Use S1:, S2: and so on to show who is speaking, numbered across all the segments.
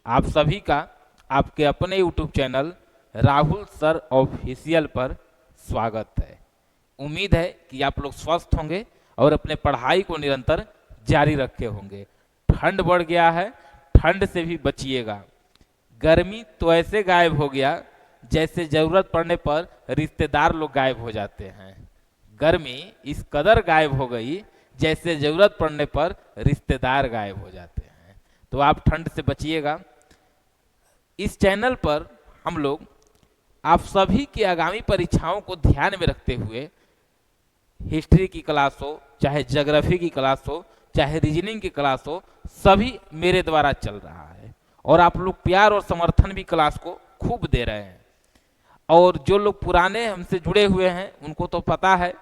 S1: आप सभी का आपके अपने YouTube channel Rahul sir official पर स्वागत है। उम्मीद है कि आप लोग स्वस्थ होंगे और अपने पढ़ाई को निरंतर जारी रखे होंगे। ठंड बढ़ गया है, ठंड से भी बचिएगा। गर्मी तो ऐसे गायब हो गया जैसे जरूरत पड़ने पर रिश्तेदार लोग गायब हो जाते हैं। गर्मी इस कदर गायब हो गई जैसे जरूरत पड़ने पर रिश्तेदार गायब हो जाते हैं। तो आप ठंड से बचिएगा। इस चैनल पर हम लोग आप सभी की आगामी परीक्षाओं को ध्यान में रखते हुए हिस्ट्री की क्लास हो, चाहे ज्योग्राफी की क्लास हो, चाहे रीजनिंग की क्लास हो, सभी मेरे द्वारा चल रहा है और आप लोग प्यार और समर्थन भी क्लास को खूब दे रहे हैं। और जो लोग पुराने हमसे जुड़े हुए हैं उनको तो पता है,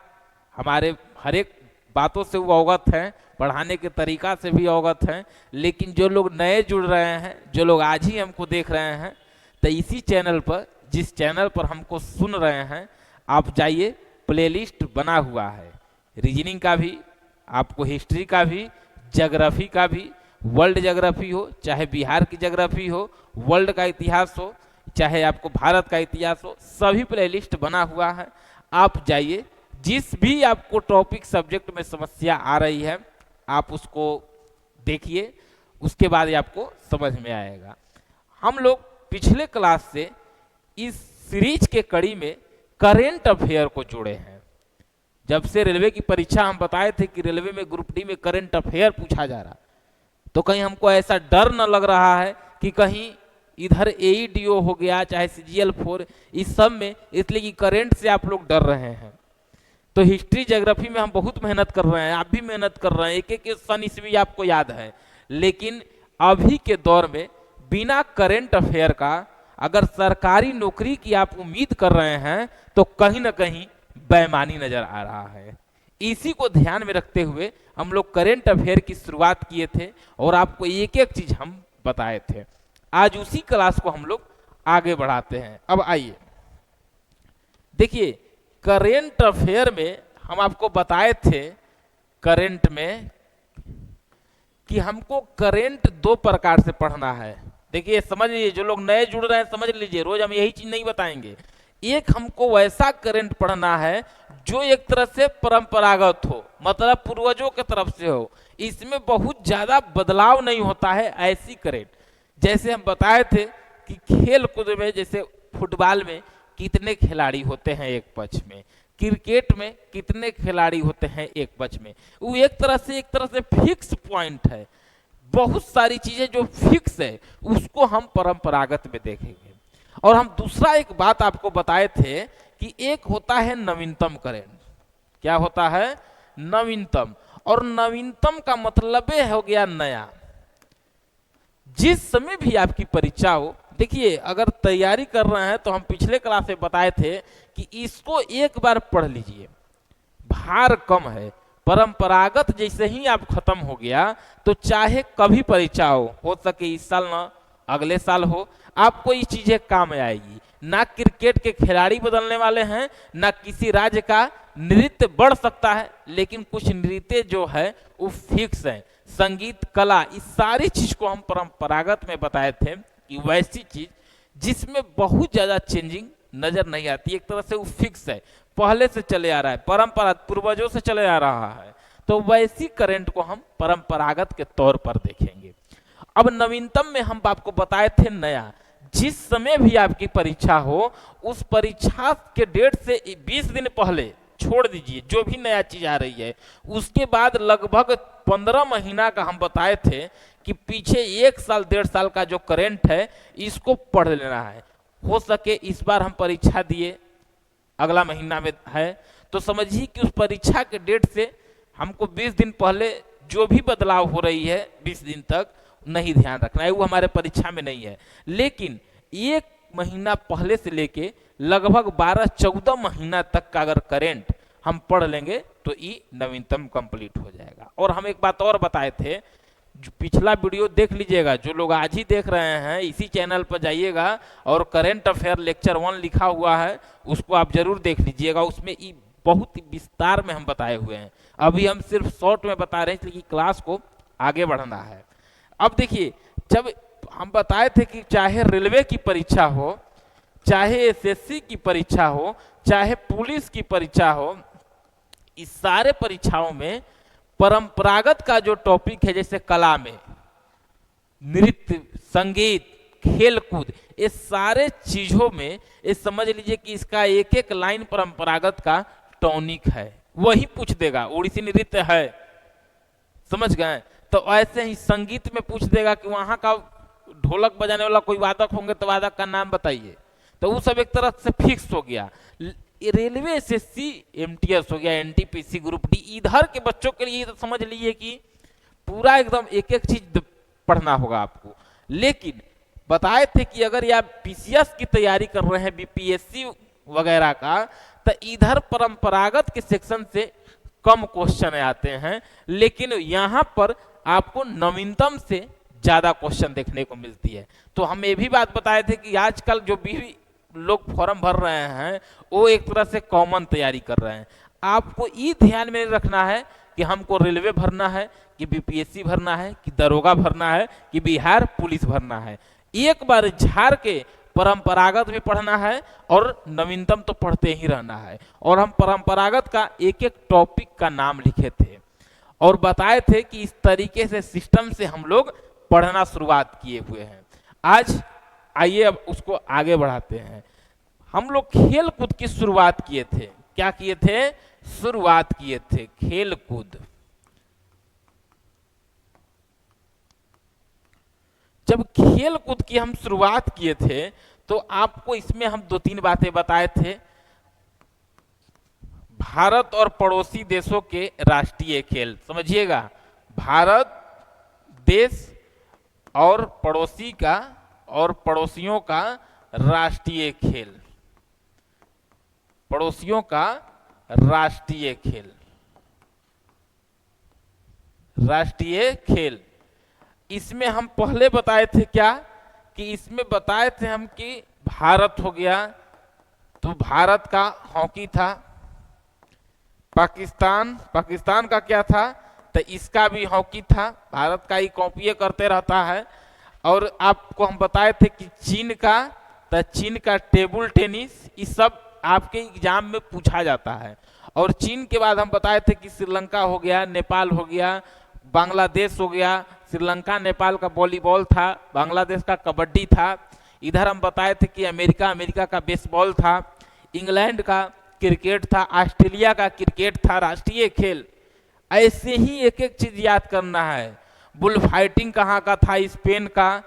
S1: हमारे हर एक बातों से वो अवगत हैं, पढ़ाने के तरीका से भी अवगत हैं। लेकिन जो लोग नए जुड़ रहे हैं, जो लोग आज ही हमको देख रहे हैं, तो इसी चैनल पर, जिस चैनल पर हमको सुन रहे हैं, आप जाइए, प्लेलिस्ट बना हुआ है रीजनिंग का भी, आपको हिस्ट्री का भी, ज्योग्राफी का भी, वर्ल्ड ज्योग्राफी हो, चाहे बिहार की ज्योग्राफी हो, वर्ल्ड का इतिहास हो, चाहे आपको भारत का इतिहास हो, सभी प्लेलिस्ट बना हुआ है। आप जाइए, जिस भी आपको टॉपिक सब्जेक्ट में समस्या आ रही है आप उसको देखिए, उसके बाद ही आपको समझ में आएगा। हम लोग पिछले क्लास से इस सीरीज के कड़ी में करेंट अफेयर को जोड़े हैं। जब से रेलवे की परीक्षा हम बताए थे कि रेलवे में ग्रुप डी में करेंट अफेयर पूछा जा रहा, तो कहीं हमको ऐसा डर न लग रहा है कि कहीं इधर एईडीओ हो गया, चाहे CGL4, इस सब में, इसलिए कि करेंट से आप लोग डर रहे हैं। तो हिस्ट्री ज्योग्राफी में हम बहुत मेहनत कर रहे हैं, आप भी मेहनत कर रहे हैं, एक एक सन ईस्वी आपको याद है। लेकिन अभी के दौर में बिना करेंट अफेयर का अगर सरकारी नौकरी की आप उम्मीद कर रहे हैं तो कहीं ना कहीं बेईमानी नजर आ रहा है। इसी को ध्यान में रखते हुए हम लोग करेंट अफेयर की शुरुआत किए थे और आपको एक एक चीज हम बताए थे। आज उसी क्लास को हम लोग आगे बढ़ाते हैं। अब आइए देखिए, करेंट अफेयर में हम आपको बताए थे करेंट में कि हमको करेंट दो प्रकार से पढ़ना है। देखिए समझ लीजिए, जो लोग नए जुड़ रहे हैं समझ लीजिए, रोज हम यही चीज नहीं बताएंगे। एक हमको वैसा करंट पढ़ना है जो एक तरह से परंपरागत हो, मतलब पूर्वजों की तरफ से हो, इसमें बहुत ज्यादा बदलाव नहीं होता है, ऐसी करंट। जैसे हम बताए थे कि खेल कूद में, जैसे फुटबॉल में कितने खिलाड़ी होते हैं एक पक्ष में, क्रिकेट में कितने खिलाड़ी होते हैं एक पक्ष में, वो एक तरह से फिक्स पॉइंट है। बहुत सारी चीजें जो फिक्स है उसको हम परंपरागत में देखेंगे। और हम दूसरा एक बात आपको बताए थे कि एक होता है नवीनतम करंट। क्या होता है? नवीनतम। और नवीनतम का मतलब हो गया नया। जिस समय भी आपकी परीक्षा हो, देखिए अगर तैयारी कर रहे हैं तो हम पिछले क्लास में बताए थे कि इसको एक बार पढ़ लीजिए, भार कम है। परंपरागत जैसे ही आप खत्म हो गया तो चाहे कभी परीक्षा हो सके इस साल ना अगले साल हो, आपको ये चीजें काम आएगी। ना क्रिकेट के खिलाड़ी बदलने वाले हैं, ना किसी राज्य का नृत्य बढ़ सकता है, लेकिन कुछ नृत्य जो है वो फिक्स है। संगीत, कला, इस सारी चीज को हम परंपरागत में बताए थे कि वैसी चीज जिसमें बहुत ज्यादा चेंजिंग नजर नहीं आती, एक तरह से वो फिक्स है, पहले से चले आ रहा है, परंपरा पूर्वजों से चले आ रहा है, तो वैसी करंट को हम परंपरागत के तौर पर देखेंगे। अब नवीनतम में हम आपको बताए थे नया। जिस समय भी आपकी परीक्षा हो, उस परीक्षा के डेट से 20 दिन पहले छोड़ दीजिए जो भी नया चीज आ रही है, उसके बाद लगभग 15 महीना का हम बताए थे कि पीछे 1 साल 1.5 साल का जो करंट है इसको पढ़ लेना है। हो सके इस बार हम परीक्षा दिए, अगला महीना में है, तो समझिए कि उस परीक्षा के डेट से हमको 20 दिन पहले जो भी बदलाव हो रही है 20 दिन तक नहीं ध्यान रखना है, वो हमारे परीक्षा में नहीं है। लेकिन 1 महीना पहले से लेके लगभग 12-14 महीना तक का अगर करंट हम पढ़ लेंगे तो ये नवीनतम कंप्लीट हो जाएगा। और हम एक बात और बताए थे, जो पिछला वीडियो देख लीजिएगा, जो लोग आज ही देख रहे हैं इसी चैनल पर जाइएगा और करेंट अफेयर लेक्चर 1 लिखा हुआ है, उसको आप जरूर देख लीजिएगा। उसमें बहुत विस्तार में हम बताए हुए हैं। अभी हम सिर्फ शॉर्ट में बता रहे हैं, इसलिए क्लास को आगे बढ़ना है। अब देखिए, जब हम बताए थे कि चाहे रेलवे की परीक्षा हो, चाहे एसएससी की परीक्षा हो, चाहे पुलिस की परीक्षा हो, इस सारे परीक्षाओं में परंपरागत का जो टॉपिक है, जैसे कला में नृत्य, संगीत, खेल कूद, ये सारे चीजों में ये समझ लीजिए कि इसका एक एक लाइन परंपरागत का टॉनिक है, वही पूछ देगा। उड़ीसी नृत्य है, समझ गए, तो ऐसे ही संगीत में पूछ देगा कि वहां का ढोलक बजाने वाला कोई वादक होंगे तो वादक का नाम बताइए, तो वो सब एक तरह से फिक्स हो गया। रेलवे एसएससी एमटीएस हो गया, एनटीपीसी ग्रुप डी, इधर के बच्चों के लिए तो समझ लीजिए कि पूरा एकदम एक एक चीज पढ़ना होगा आपको। लेकिन बताए थे कि अगर आप पीसीएस की तैयारी कर रहे हैं, बीपीएससी वगैरह का, तो इधर परंपरागत के सेक्शन से कम क्वेश्चन आते हैं, लेकिन यहाँ पर आपको नवीनतम से ज्यादा क्वेश्चन देखने को मिलती है। तो हम ये भी बात बताए थे कि आजकल जो भी लोग फॉर्म भर रहे हैं वो एक तरह से कॉमन तैयारी कर रहे हैं। आपको ये ध्यान में रखना है कि हमको रेलवे भरना है, कि बीपीएससी भरना है, कि दरोगा भरना है, कि बिहार पुलिस भरना है। एक बार झाड़ के परंपरागत भी पढ़ना है और नवीनतम तो पढ़ते ही रहना है। और हम परंपरागत का एक एक टॉपिक का नाम लिखे थे और बताए थे कि इस तरीके से सिस्टम से हम लोग पढ़ना शुरुआत किए हुए हैं। आज आइए अब उसको आगे बढ़ाते हैं। हम लोग खेल कूद की शुरुआत किए थे। क्या किए थे? शुरुआत किए थे खेल कूद। जब खेल कूद की हम शुरुआत किए थे तो आपको इसमें हम दो तीन बातें बताए थे। भारत और पड़ोसी देशों के राष्ट्रीय खेल, समझिएगा, भारत देश और पड़ोसी का और पड़ोसियों का राष्ट्रीय खेल, पड़ोसियों का राष्ट्रीय खेल, राष्ट्रीय खेल। इसमें हम पहले बताए थे क्या कि इसमें बताए थे हम कि भारत हो गया तो भारत का हॉकी था, पाकिस्तान का क्या था तो इसका भी हॉकी था, भारत का ही कॉपी करते रहता है। और आपको हम बताए थे कि चीन का, तो चीन का टेबल टेनिस, ये सब आपके एग्जाम में पूछा जाता है। और चीन के बाद हम बताए थे कि श्रीलंका हो गया, नेपाल हो गया, बांग्लादेश हो गया। श्रीलंका नेपाल का वॉलीबॉल था, बांग्लादेश का कबड्डी था। इधर हम बताए थे कि अमेरिका का बेसबॉल था, इंग्लैंड का क्रिकेट था, ऑस्ट्रेलिया का क्रिकेट था राष्ट्रीय खेल। ऐसे ही एक एक चीज याद करना है। बुल फाइटिंग कहाँ का था? स्पेन का।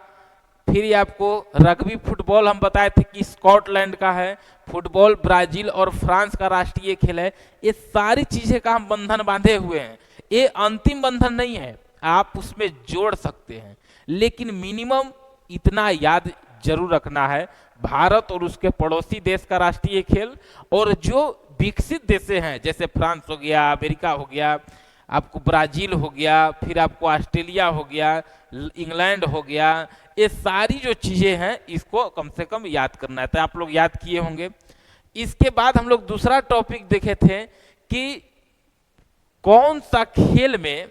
S1: फिर आपको रग्बी फुटबॉल हम बताए थे कि स्कॉटलैंड का है। फुटबॉल ब्राजील और फ्रांस का राष्ट्रीय खेल है। ये सारी चीजें का हम बंधन बांधे हुए हैं। ये अंतिम बंधन नहीं है, आप उसमें जोड़ सकते हैं, लेकिन मिनिमम इतना याद जरूर रखना है, भारत और उसके पड़ोसी देश का राष्ट्रीय खेल। और जो विकसित देश हैं जैसे फ्रांस हो गया, अमेरिका हो गया, आपको ब्राजील हो गया, फिर आपको ऑस्ट्रेलिया हो गया, इंग्लैंड हो गया, ये सारी जो चीजें हैं इसको कम से कम याद करना है। तो आप लोग याद किए होंगे। इसके बाद हम लोग दूसरा टॉपिक देखे थे कि कौन सा खेल में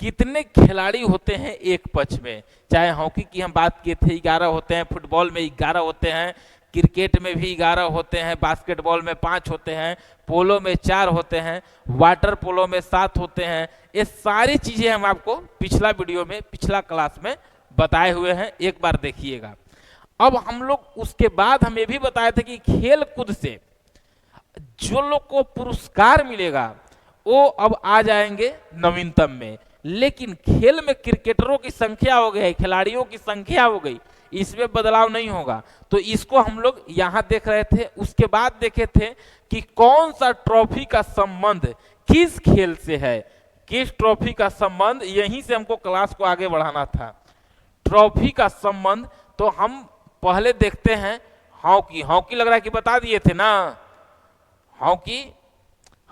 S1: कितने खिलाड़ी होते हैं एक पक्ष में। चाहे हॉकी की हम बात किए थे 11 होते हैं, फुटबॉल में 11 होते हैं, क्रिकेट में भी 11 होते हैं, बास्केटबॉल में 5 होते हैं, पोलो में 4 होते हैं, वाटर पोलो में 7 होते हैं। ये सारी चीजें हम आपको पिछला वीडियो में, पिछला क्लास में बताए हुए हैं, एक बार देखिएगा। अब हम लोग उसके बाद हम ये भी बताए थे कि खेल कूद से जो लोग को पुरस्कार मिलेगा वो अब आ जाएंगे नवीनतम में। लेकिन खेल में क्रिकेटरों की संख्या हो गई, खिलाड़ियों की संख्या हो गई, इसमें बदलाव नहीं होगा। तो इसको हम लोग यहां देख रहे थे। उसके बाद देखे थे कि कौन सा ट्रॉफी का संबंध किस खेल से है, किस ट्रॉफी का संबंध, यहीं से हमको क्लास को आगे बढ़ाना था। ट्रॉफी का संबंध तो हम पहले देखते हैं हॉकी। हॉकी लग रहा है कि बता दिए थे ना,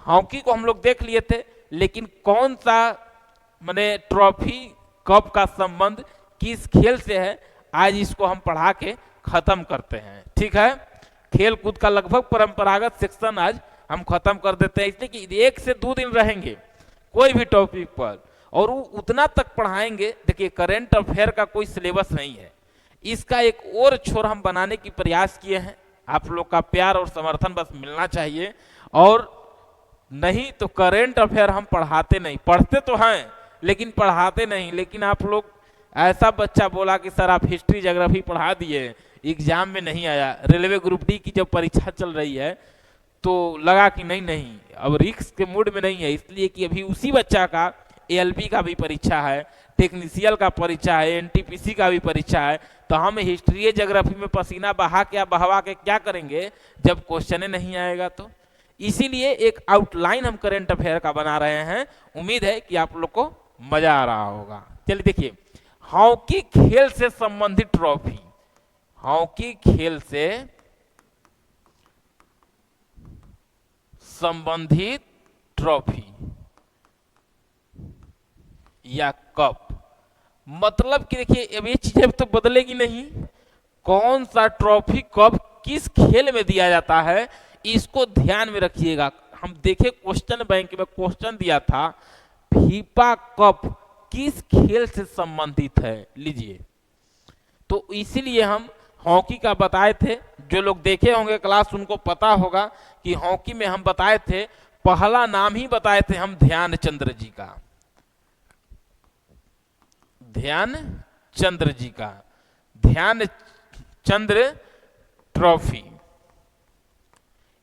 S1: हॉकी को हम लोग देख लिए थे, लेकिन कौन सा माने ट्रॉफी कप का संबंध किस खेल से है, आज इसको हम पढ़ा के खत्म करते हैं। ठीक है, खेल कूद का लगभग परंपरागत सेक्शन आज हम खत्म कर देते हैं, इसलिए कि 1 से 2 दिन रहेंगे कोई भी टॉपिक पर, और वो उतना तक पढ़ाएंगे। देखिए करंट अफेयर का कोई सिलेबस नहीं है, इसका एक और छोर हम बनाने की प्रयास किए हैं। आप लोग का प्यार और समर्थन बस मिलना चाहिए। और नहीं तो करंट अफेयर हम पढ़ाते नहीं, पढ़ते तो हैं लेकिन पढ़ाते नहीं। लेकिन आप लोग, ऐसा बच्चा बोला कि सर आप हिस्ट्री ज्योग्राफी पढ़ा दिए, एग्जाम में नहीं आया। रेलवे ग्रुप डी की जब परीक्षा चल रही है तो लगा कि नहीं नहीं अब रिस्क के मूड में नहीं है, इसलिए कि अभी उसी बच्चा का एएलबी का भी परीक्षा है, टेक्नीशियल का परीक्षा है, एनटीपीसी का भी परीक्षा है। तो हम हिस्ट्री ज्योग्राफी में पसीना बहा के या बहवा के क्या करेंगे जब क्वेश्चन नहीं आएगा। तो इसीलिए एक आउटलाइन हम करंट अफेयर का बना रहे हैं। उम्मीद है कि आप लोग को मजा आ रहा होगा। चलिए देखिए, हॉकी खेल से संबंधित ट्रॉफी, हॉकी खेल से संबंधित ट्रॉफी या कप, मतलब कि देखिए अब ये चीजें तो बदलेगी नहीं। कौन सा ट्रॉफी कब किस खेल में दिया जाता है इसको ध्यान में रखिएगा। हम देखे क्वेश्चन बैंक में क्वेश्चन दिया था, फीफा कप किस खेल से संबंधित है, लीजिए। तो इसीलिए हम हॉकी का बताए थे। जो लोग देखे होंगे क्लास उनको पता होगा कि हॉकी में हम बताए थे, पहला नाम ही बताए थे हम ध्यानचंद्र जी का, ध्यानचंद्र जी का, ध्यानचंद्र ट्रॉफी।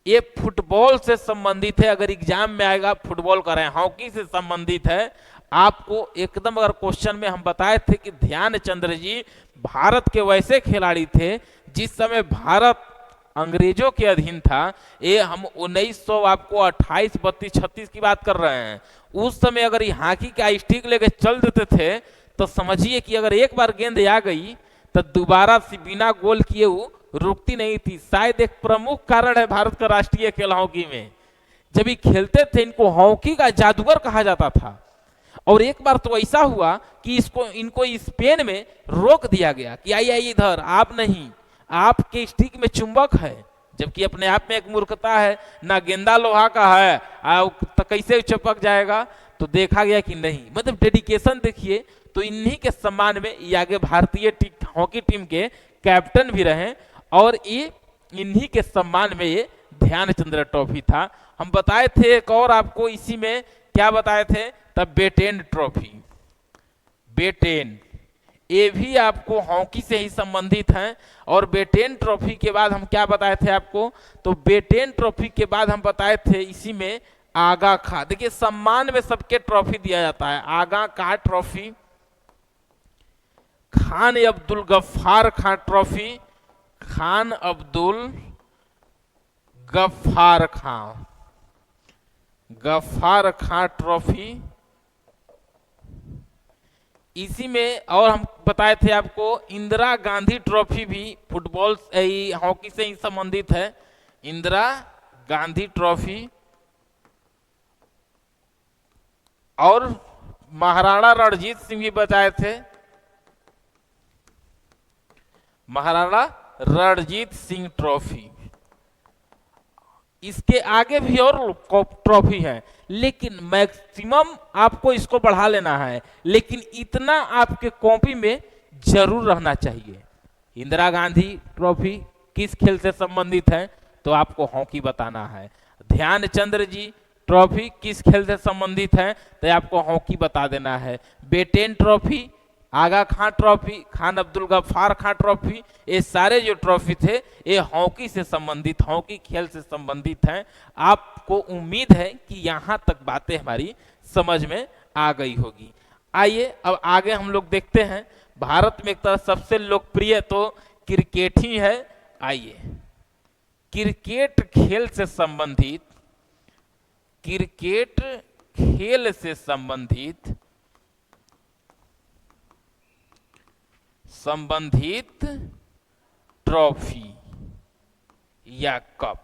S1: ये फुटबॉल से संबंधित है, अगर एग्जाम में आएगा फुटबॉल का रहे, हॉकी से संबंधित है। आपको एकदम अगर क्वेश्चन में हम बताए थे कि ध्यानचंद्र जी भारत के वैसे खिलाड़ी थे जिस समय भारत अंग्रेजों के अधीन था। ये हम 1900 आपको 28, 32, 36 की बात कर रहे हैं। उस समय अगर ये हॉकी का स्टिक लेके चल देते थे तो समझिए कि अगर एक बार गेंद आ गई तो दोबारा से बिना गोल किए वो रुकती नहीं थी। शायद एक प्रमुख कारण है भारत का राष्ट्रीय खेल हॉकी में। जब ये खेलते थे इनको हॉकी का जादूगर कहा जाता था। और एक बार तो ऐसा हुआ कि इनको स्पेन में रोक दिया गया कि आइए इधर, आप नहीं, आपके स्टिक में चुंबक है, जबकि अपने आप में एक मूर्खता है, ना गेंदा लोहा का है तो कैसे चिपक जाएगा। तो देखा गया कि नहीं, मतलब डेडिकेशन देखिए। तो इन्हीं के सम्मान में ये आगे भारतीय हॉकी टीम के कैप्टन भी रहे और ये इन्हीं के सम्मान में ये ध्यानचंद्र ट्रॉफी था। हम बताए थे एक और आपको इसी में क्या बताए थे, तब बेटेन ट्रॉफी, बेटेन, ये भी आपको हॉकी से ही संबंधित है। और बेटेन ट्रॉफी के बाद हम क्या बताए थे आपको, तो बेटेन ट्रॉफी के बाद हम बताए थे इसी में आगा खां। देखिए सम्मान में सबके ट्रॉफी दिया जाता है। आगा खां ट्रॉफी, खान अब्दुल गफ्फार खां ट्रॉफी, खान अब्दुल गफ्फार खां, गफ्फार खां ट्रॉफी। इसी में और हम बताए थे आपको इंदिरा गांधी ट्रॉफी भी फुटबॉल हॉकी से ही संबंधित है, इंदिरा गांधी ट्रॉफी। और महाराणा रणजीत सिंह भी बताए थे, महाराणा रणजीत सिंह ट्रॉफी। इसके आगे भी और ट्रॉफी है, लेकिन मैक्सिमम आपको इसको बढ़ा लेना है। लेकिन इतना आपके कॉपी में जरूर रहना चाहिए। इंदिरा गांधी ट्रॉफी किस खेल से संबंधित है, तो आपको हॉकी बताना है। ध्यानचंद्र जी ट्रॉफी किस खेल से संबंधित है, तो आपको हॉकी बता देना है। Batten trophy, Aga Khan trophy, Khan Abdul Ghaffar Khan trophy, ये सारे जो ट्रॉफी थे ये हॉकी से संबंधित, हॉकी खेल से संबंधित हैं। आपको उम्मीद है कि यहाँ तक बातें हमारी समझ में आ गई होगी। आइए अब आगे हम लोग देखते हैं। भारत में एक तरह सबसे लोकप्रिय तो क्रिकेट ही है। आइए क्रिकेट खेल से संबंधित, क्रिकेट खेल से संबंधित ट्रॉफी या कप।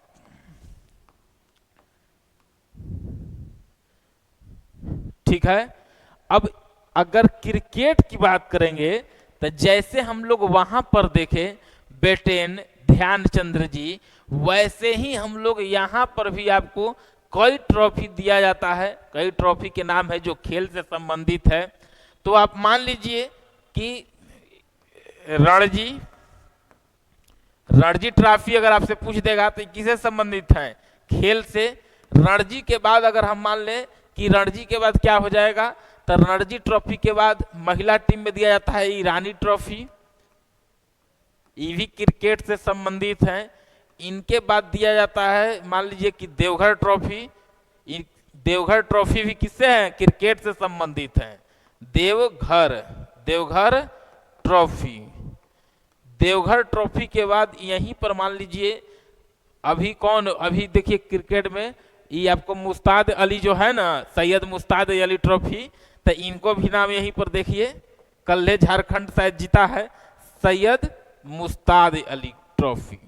S1: ठीक है, अब अगर क्रिकेट की बात करेंगे तो जैसे हम लोग वहां पर देखे बेटेन ध्यानचंद्र जी, वैसे ही हम लोग यहां पर भी आपको कई ट्रॉफी दिया जाता है, कई ट्रॉफी के नाम है जो खेल से संबंधित है। तो आप मान लीजिए कि रणजी रणजी ट्रॉफी अगर आपसे पूछ देगा तो किससे संबंधित है? खेल से। रणजी के बाद अगर हम मान लें कि रणजी के बाद क्या हो जाएगा, तो रणजी ट्रॉफी के बाद महिला टीम में दिया जाता है ईरानी ट्रॉफी, ये भी क्रिकेट से संबंधित है। इनके बाद दिया जाता है मान लीजिए कि देवघर ट्रॉफी, देवघर ट्रॉफी भी किससे है? क्रिकेट से संबंधित है। देवघर ट्रॉफी, देवघर ट्रॉफी के बाद यहीं पर मान लीजिए अभी कौन, अभी देखिए क्रिकेट में ये आपको मुस्ताद अली जो है ना, सैयद मुस्ताद अली ट्रॉफी, तो इनको भी नाम यहीं पर देखिए, कल झारखंड शायद जीता है, सैयद मुस्ताद अली ट्रॉफी,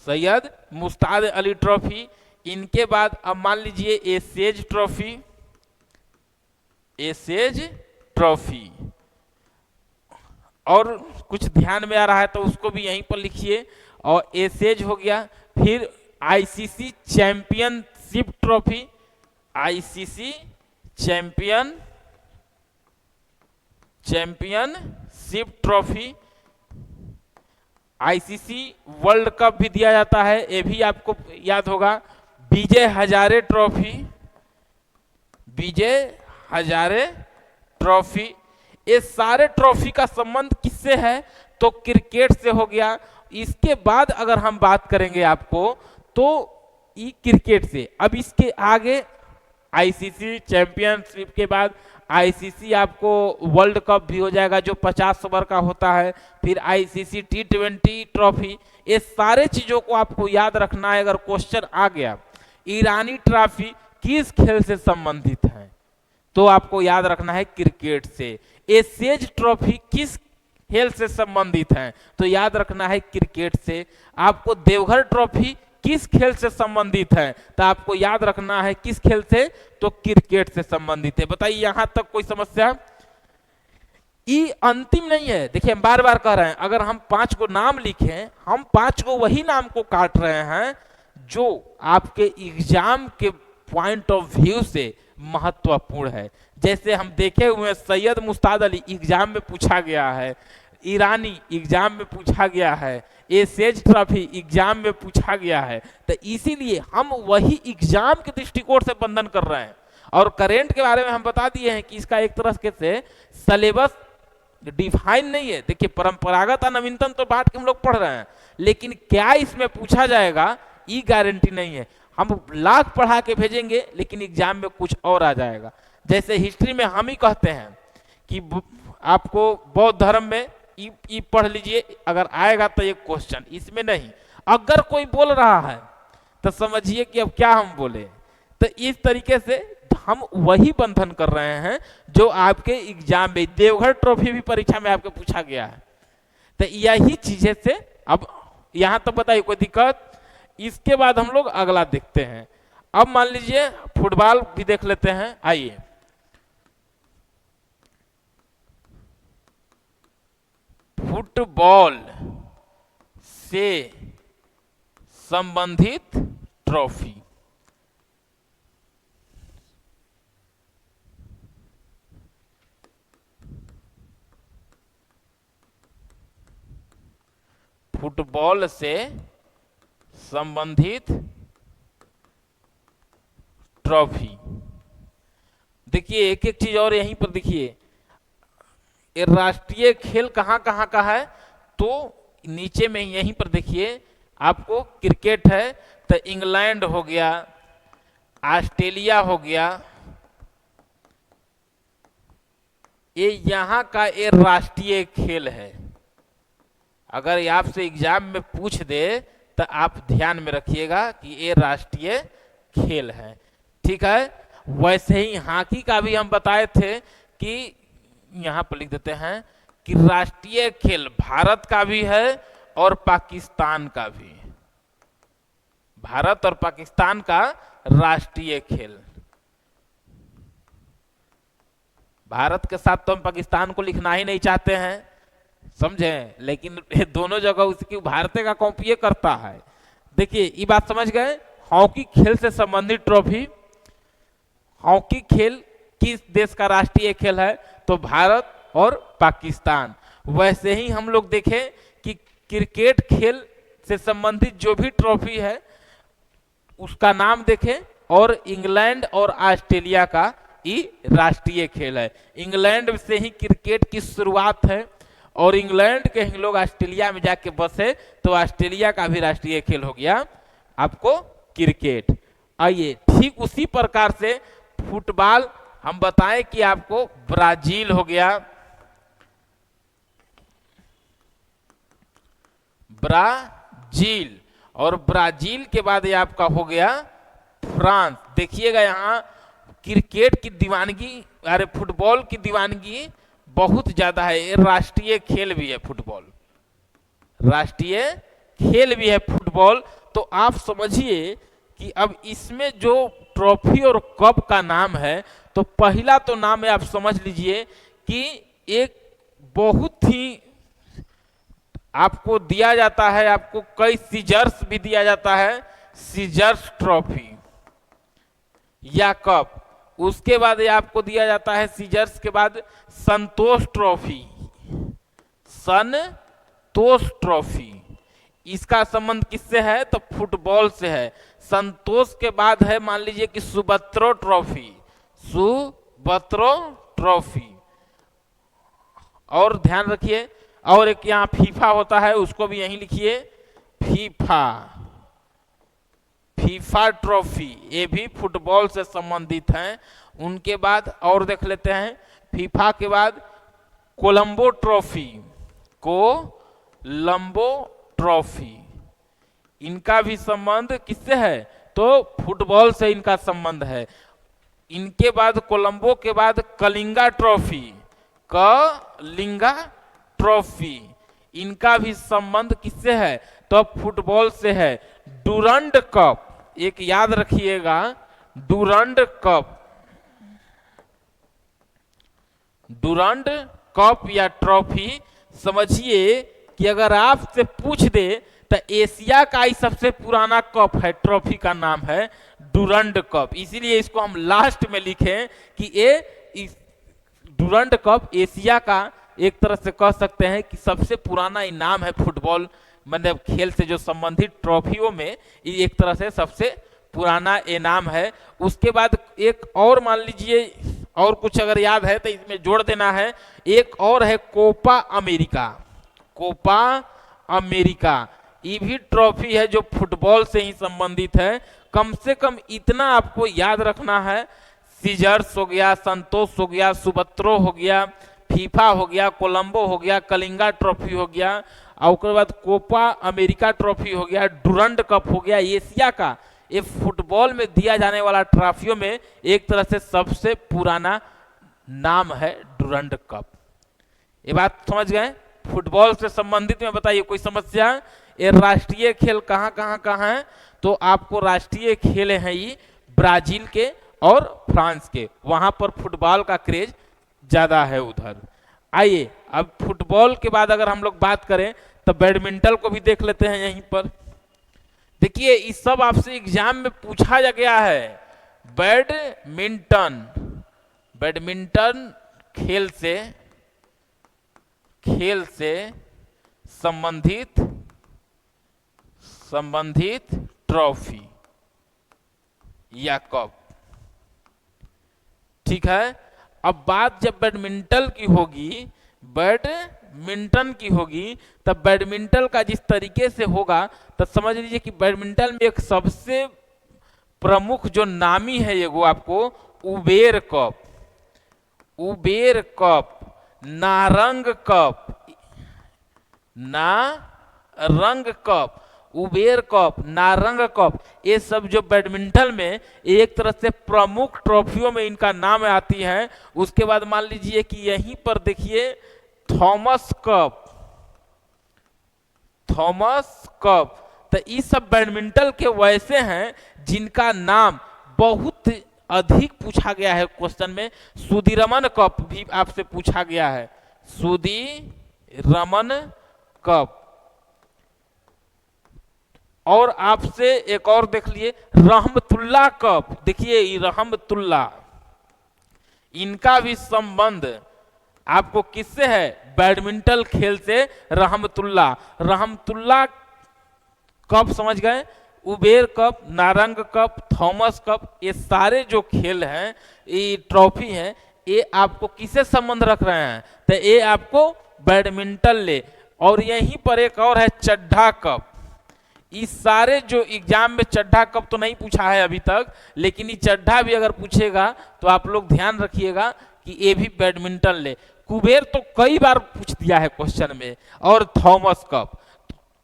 S1: सैयद मुस्ताद अली ट्रॉफी। इनके बाद अब मान लीजिए एसेज ट्रॉफी, एसेज ट्रॉफी, और कुछ ध्यान में आ रहा है तो उसको भी यहीं पर लिखिए। और एसेज हो गया, फिर ICC championship trophy, ICC championship trophy, ICC world cup भी दिया जाता है, ये भी आपको याद होगा। विजय हजारे ट्रॉफी, विजय हजारे ट्रॉफी, ये सारे ट्रॉफी का संबंध किससे है? तो क्रिकेट से हो गया। इसके बाद अगर हम बात करेंगे आपको तो ये क्रिकेट से, अब इसके आगे आईसीसी चैंपियनशिप के बाद आईसीसी आपको वर्ल्ड कप भी हो जाएगा जो 50 ओवर का होता है, फिर आईसीसी T20 ट्रॉफी, ये सारे चीजों को आपको याद रखना है। अगर क्वेश्चन आ गया ईरानी ट्रॉफी किस खेल से संबंधित है, तो आपको याद रखना है क्रिकेट से। एसेज ट्रॉफी किस खेल से संबंधित है, तो याद रखना है क्रिकेट से। आपको देवघर ट्रॉफी किस खेल से संबंधित है, तो आपको याद रखना है किस खेल से, तो क्रिकेट से संबंधित है। बताइए यहां तक कोई समस्या? ये अंतिम नहीं है, देखिए हम बार बार कह रहे हैं, अगर हम 5 को नाम लिखें, हम 5 को वही नाम को काट रहे हैं जो आपके एग्जाम के पॉइंट ऑफ व्यू से महत्वपूर्ण है। जैसे हम देखे हुए सैयद मुस्ताद अली एग्जाम में पूछा गया है, ईरानी एग्जाम में पूछा गया है, एसेज ट्रॉफी एग्जाम में पूछा गया है, तो इसीलिए हम वही एग्जाम के दृष्टिकोण से बंधन कर रहे हैं। और करेंट के बारे में हम बता दिए हैं कि इसका एक तरह से सिलेबस डिफाइन नहीं है। देखिए परंपरागत और नवीनतम तो बांट के हम लोग पढ़ रहे हैं, लेकिन क्या इसमें पूछा जाएगा ये गारंटी नहीं है। हम लाख पढ़ा के भेजेंगे लेकिन एग्जाम में कुछ और आ जाएगा। जैसे हिस्ट्री में हम ही कहते हैं कि आपको बौद्ध धर्म में ई पढ़ लीजिए, अगर आएगा तो एक क्वेश्चन, इसमें नहीं। अगर कोई बोल रहा है तो समझिए कि अब क्या हम बोले। तो इस तरीके से हम वही बंधन कर रहे हैं जो आपके एग्जाम में, देवघर ट्रॉफी भी परीक्षा में आपको पूछा गया है। तो यही चीजें से अब यहां तक बताइए कोई दिक्कत? इसके बाद हम लोग अगला देखते हैं। अब मान लीजिए फुटबॉल भी देख लेते हैं, आइए। फुटबॉल से संबंधित ट्रॉफी, फुटबॉल से संबंधित ट्रॉफी। देखिए एक एक चीज और यहीं पर देखिए, राष्ट्रीय खेल कहां कहां का है, तो नीचे में यहीं पर देखिए आपको क्रिकेट है तो इंग्लैंड हो गया, ऑस्ट्रेलिया हो गया, ये यहां का ये राष्ट्रीय खेल है। अगर ये आपसे एग्जाम में पूछ दे तो आप ध्यान में रखिएगा कि ये राष्ट्रीय खेल है, ठीक है। वैसे ही हॉकी का भी हम बताए थे कि यहां पर लिख देते हैं कि राष्ट्रीय खेल भारत का भी है और पाकिस्तान का भी, भारत और पाकिस्तान का राष्ट्रीय खेल। भारत के साथ तो हम पाकिस्तान को लिखना ही नहीं चाहते हैं, समझे, लेकिन दोनों जगह उसकी भारत का कॉपी करता है। देखिए ये बात समझ गए। हॉकी खेल से संबंधित ट्रॉफी। हॉकी खेल किस देश का राष्ट्रीय खेल है? तो भारत और पाकिस्तान। वैसे ही हम लोग देखें कि क्रिकेट खेल से संबंधित जो भी ट्रॉफी है उसका नाम देखें, और इंग्लैंड और ऑस्ट्रेलिया का ये राष्ट्रीय खेल है। इंग्लैंड से ही क्रिकेट की शुरुआत है और इंग्लैंड के ही लोग ऑस्ट्रेलिया में जाके बसे, तो ऑस्ट्रेलिया का भी राष्ट्रीय खेल हो गया आपको क्रिकेट। आइए ठीक उसी प्रकार से फुटबॉल हम बताएं कि आपको ब्राजील हो गया, ब्राजील, और ब्राजील के बाद ये आपका हो गया फ्रांस। देखिएगा यहाँ क्रिकेट की दीवानगी, अरे फुटबॉल की दीवानगी बहुत ज्यादा है। ये राष्ट्रीय खेल भी है फुटबॉल, राष्ट्रीय खेल भी है फुटबॉल। तो आप समझिए कि अब इसमें जो ट्रॉफी और कप का नाम है, तो पहला तो नाम है आप समझ लीजिए कि एक बहुत ही आपको दिया जाता है, आपको कई सीजर्स भी दिया जाता है, सीजर्स ट्रॉफी या कप। उसके बाद ये आपको दिया जाता है सीजर्स के बाद संतोष ट्रॉफी, संतोष ट्रॉफी। इसका संबंध किससे है? तो फुटबॉल से है। संतोष के बाद है मान लीजिए कि सुबत्रो ट्रॉफी, सुबत्रो ट्रॉफी। और ध्यान रखिए, और एक यहाँ फीफा होता है, उसको भी यहीं लिखिए, फीफा, फीफा ट्रॉफी, ये भी फुटबॉल से संबंधित हैं। उनके बाद और देख लेते हैं, फीफा के बाद कोलंबो ट्रॉफी, कोलंबो ट्रॉफी, इनका भी संबंध किससे है? तो फुटबॉल से इनका संबंध है। इनके बाद कोलंबो के बाद कलिंगा ट्रॉफी, कलिंगा ट्रॉफी, इनका भी संबंध किससे है? तो फुटबॉल से है। डुरंड कप, एक याद रखिएगा, डुरंड कप, डुरंड कप या ट्रॉफी। समझिए कि अगर आपसे पूछ दे तो एशिया का ही सबसे पुराना कप है, ट्रॉफी का नाम है डुरंड कप। इसीलिए इसको हम लास्ट में लिखें कि ये डुरंड कप एशिया का एक तरह से कह सकते हैं कि सबसे पुराना इनाम है फुटबॉल, मतलब खेल से जो संबंधित ट्रॉफियों में ये एक तरह से सबसे पुराना इनाम है। उसके बाद एक और मान लीजिए, और कुछ अगर याद है तो इसमें जोड़ देना है। एक और है कोपा अमेरिका, कोपा अमेरिका, ये भी ट्रॉफी है जो फुटबॉल से ही संबंधित है। कम से कम इतना आपको याद रखना है, सीजर्स हो गया, संतोष हो गया, सुबत्रो हो गया, फीफा हो गया, कोलंबो हो गया, कलिंगा ट्रॉफी हो गया, और उसके बाद कोपा अमेरिका ट्रॉफी हो गया, डुरंड कप हो गया। एशिया का ये फुटबॉल में दिया जाने वाला ट्रॉफियों में एक तरह से सबसे पुराना नाम है डुरंड कप। ये बात समझ गए? फुटबॉल से संबंधित में बताइए कोई समस्या? ये राष्ट्रीय खेल कहाँ कहाँ है? तो आपको राष्ट्रीय खेल है ये ब्राजील के और फ्रांस के, वहां पर फुटबॉल का क्रेज ज्यादा है उधर। आइए अब फुटबॉल के बाद अगर हम लोग बात करें तो बैडमिंटन को भी देख लेते हैं यहीं पर। देखिए इस सब आपसे एग्जाम में पूछा जा गया है। बैडमिंटन, बैडमिंटन खेल से संबंधित ट्रॉफी या कप, ठीक है। अब बात जब बैडमिंटन की होगी, बैडमिंटन की होगी, तब बैडमिंटन का जिस तरीके से होगा तो समझ लीजिए कि बैडमिंटन में एक सबसे प्रमुख जो नामी है ये वो आपको Uber cup, Uber cup, Narang cup, Narang cup, Uber cup, Narang cup, ये सब जो बैडमिंटन में एक तरह से प्रमुख ट्रॉफियों में इनका नाम आती है। उसके बाद मान लीजिए कि यहीं पर देखिए थॉमस कप, थॉमस कप, तो ये सब बैडमिंटन के वैसे हैं जिनका नाम बहुत अधिक पूछा गया है क्वेश्चन में। सुदीरमन कप भी आपसे पूछा गया है, सुदीरमन कप, और आपसे एक और देख लिए रहमतुल्लाह कप, देखिए ये रहमतुल्लाह, इनका भी संबंध आपको किससे है? बैडमिंटन खेल से। रहमतुल्लाह, रहमतुल्लाह कप समझ गए, Uber cup, Narang cup, Thomas cup, ये सारे जो खेल हैं, ये ट्रॉफी हैं, ये आपको किससे संबंध रख रहे हैं? तो ये आपको बैडमिंटन ले। और यहीं पर एक और है चड्ढा कप। इस सारे जो एग्जाम में चड्ढा कप तो नहीं पूछा है अभी तक, लेकिन ये चड्ढा भी अगर पूछेगा तो आप लोग ध्यान रखिएगा कि ये भी बैडमिंटन ले। कुबेर तो कई बार पूछ दिया है क्वेश्चन में, और थॉमस कप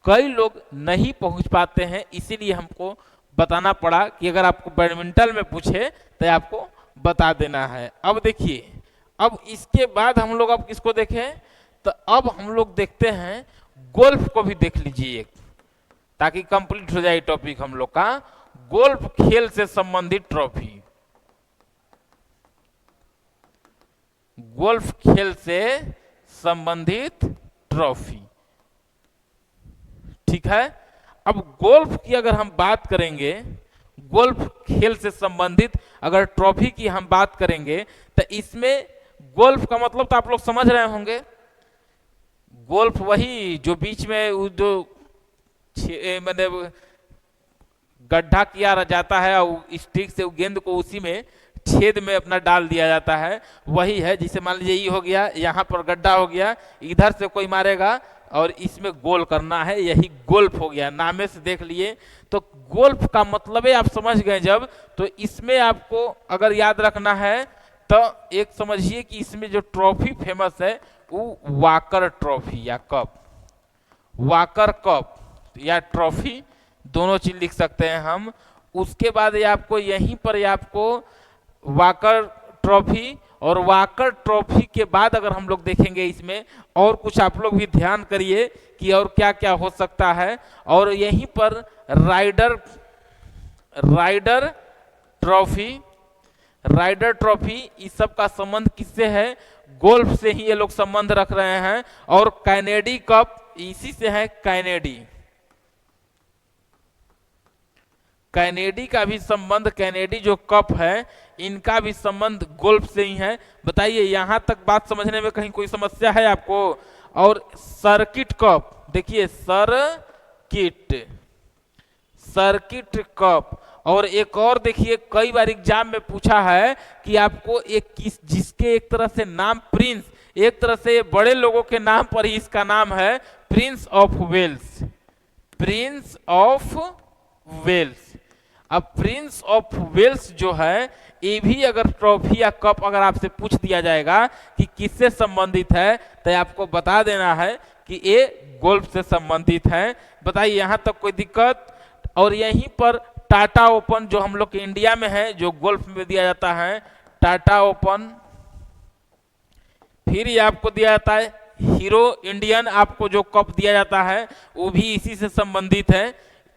S1: कई लोग नहीं पहुंच पाते हैं, इसीलिए हमको बताना पड़ा कि अगर आपको बैडमिंटन में पूछे तो आपको बता देना है। अब देखिए, अब इसके बाद हम लोग अब किसको देखें? तो अब हम लोग देखते हैं गोल्फ को भी देख लीजिए, ताकि कंप्लीट हो जाए टॉपिक हम लोग का। गोल्फ खेल से संबंधित ट्रॉफी, गोल्फ खेल से संबंधित ट्रॉफी, ठीक है। अब गोल्फ की अगर हम बात करेंगे, गोल्फ खेल से संबंधित अगर ट्रॉफी की हम बात करेंगे, तो इसमें गोल्फ का मतलब तो आप लोग समझ रहे होंगे। गोल्फ वही जो बीच में जो मतलब गड्ढा किया जाता है और स्टिक से गेंद को उसी में छेद में अपना डाल दिया जाता है, वही है। जिसे मान लीजिए ये हो गया, यहाँ पर गड्ढा हो गया, इधर से कोई मारेगा और इसमें गोल करना है, यही गोल्फ हो गया। नामे से देख लिए तो गोल्फ का मतलब है, आप समझ गए जब, तो इसमें आपको अगर याद रखना है तो एक समझिए कि इसमें जो ट्रॉफी फेमस है वो वाकर ट्रॉफी या कप, वाकर कप या ट्रॉफी, दोनों चीज लिख सकते हैं हम। उसके बाद ये आपको यहीं पर ये आपको वाकर ट्रॉफी, और वाकर ट्रॉफी के बाद अगर हम लोग देखेंगे इसमें और कुछ आप लोग भी ध्यान करिए कि और क्या क्या हो सकता है। और यहीं पर राइडर ट्रॉफी, राइडर ट्रॉफी, इस सब का संबंध किससे है? गोल्फ से ही ये लोग संबंध रख रहे हैं। और कैनेडी कप इसी से है, कैनेडी, कैनेडी का भी संबंध, कैनेडी जो कप है इनका भी संबंध गोल्फ से ही है। बताइए यहां तक बात समझने में कहीं कोई समस्या है आपको? और सर्किट कप, देखिए सर्किट, सर्किट कप। और एक और देखिए, कई बार एग्जाम में पूछा है कि आपको एक किस, जिसके एक तरह से नाम प्रिंस, एक तरह से बड़े लोगों के नाम पर ही इसका नाम है, prince of Wales, prince of Wales. अब प्रिंस ऑफ वेल्स जो है, ये भी अगर ट्रॉफी या कप अगर आपसे पूछ दिया जाएगा कि किससे संबंधित है, तो आपको बता देना है कि ये गोल्फ से संबंधित है। बताइए यहां तक कोई दिक्कत? और यहीं पर टाटा ओपन जो हम लोग के इंडिया में है, जो गोल्फ में दिया जाता है, टाटा ओपन। फिर ये आपको दिया जाता है हीरो इंडियन, आपको जो कप दिया जाता है वो भी इसी से संबंधित है,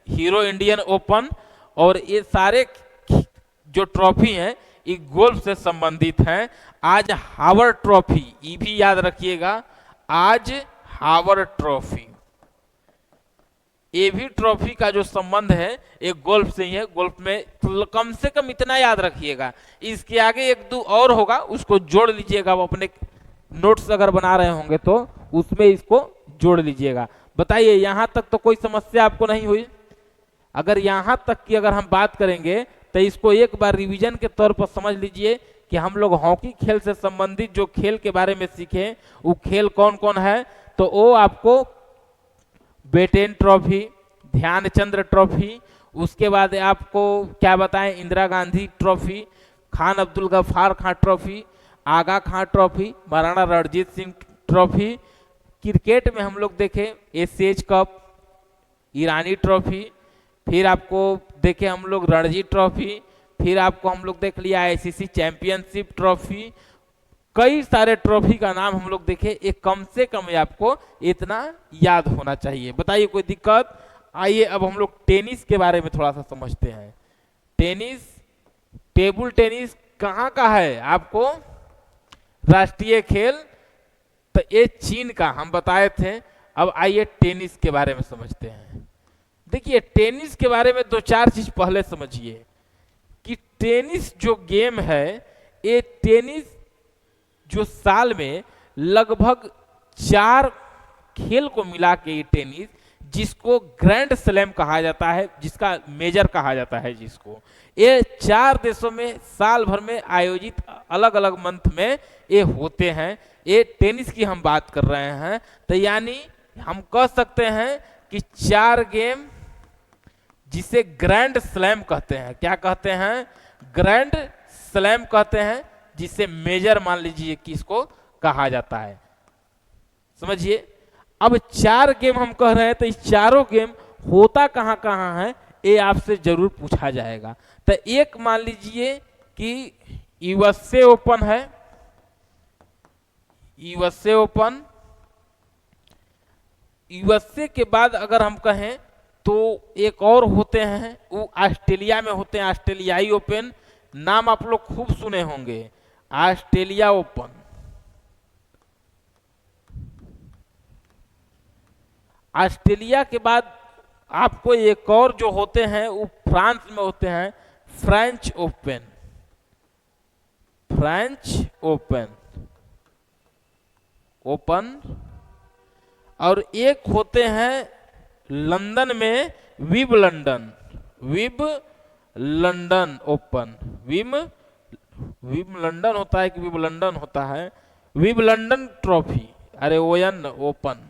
S1: हीरो इंडियन ओपन। और ये सारे जो ट्रॉफी हैं ये गोल्फ से संबंधित हैं। आज हावर्ड ट्रॉफी, ये भी याद रखिएगा, आज हावर्ड ट्रॉफी, ये भी ट्रॉफी का जो संबंध है एक गोल्फ से ही है। गोल्फ में कम से कम इतना याद रखिएगा। इसके आगे एक दो और होगा, उसको जोड़ लीजिएगा, वो अपने नोट्स अगर बना रहे होंगे तो उसमें इसको जोड़ लीजिएगा। बताइए यहां तक तो कोई समस्या आपको नहीं हुई? अगर यहां तक की अगर हम बात करेंगे तो इसको एक बार रिवीजन के तौर पर समझ लीजिए कि हम लोग हॉकी खेल से संबंधित जो खेल के बारे में सीखे वो खेल कौन कौन है। तो वो आपको बेटेन ट्रॉफी, ध्यानचंद्र ट्रॉफी, उसके बाद आपको क्या बताएं, Indira Gandhi trophy, Khan Abdul Ghaffar Khan trophy, Aga Khan trophy, Maharana Ranjit Singh trophy. Cricket में हम लोग देखें एशेज कप, ईरानी ट्रॉफी, फिर आपको देखे हम लोग रणजी ट्रॉफी, फिर आपको हम लोग देख लिया आईसीसी चैंपियनशिप ट्रॉफी। कई सारे ट्रॉफी का नाम हम लोग देखे, एक कम से कम आपको इतना याद होना चाहिए। बताइए कोई दिक्कत? आइए अब हम लोग टेनिस के बारे में थोड़ा सा समझते हैं। टेनिस, टेबल टेनिस कहाँ का है आपको राष्ट्रीय खेल? तो ये चीन का हम बताए थे। अब आइए टेनिस के बारे में समझते हैं। देखिए टेनिस के बारे में दो चार चीज पहले समझिए कि टेनिस जो गेम है, ये टेनिस जो साल में लगभग 4 खेल को मिला के ये टेनिस, जिसको ग्रैंड स्लैम कहा जाता है, जिसका मेजर कहा जाता है, जिसको ये 4 देशों में साल भर में आयोजित अलग अलग मंथ में ये होते हैं। ये टेनिस की हम बात कर रहे हैं, तो यानी हम कह सकते हैं कि 4 गेम जिसे ग्रैंड स्लैम कहते हैं। क्या कहते हैं? ग्रैंड स्लैम कहते हैं, जिसे मेजर मान लीजिए कि इसको कहा जाता है। समझिए, अब 4 गेम हम कह रहे हैं, तो इस चारों गेम होता कहाँ कहाँ है ये आपसे जरूर पूछा जाएगा। तो एक मान लीजिए कि यूएसए ओपन है, यूएसए ओपन। यूएसए के बाद अगर हम कहें तो एक और होते हैं, वो ऑस्ट्रेलिया में होते हैं, ऑस्ट्रेलियाई ओपन। नाम आप लोग खूब सुने होंगे, ऑस्ट्रेलिया ओपन। ऑस्ट्रेलिया के बाद आपको एक और जो होते हैं वो फ्रांस में होते हैं, French open. French open open. और एक होते हैं लंदन में, विंबलडन, विंबलडन ओपन। विंबलडन होता है कि विंबलडन होता है, विंबलडन ट्रॉफी, अरे ओयन ओपन।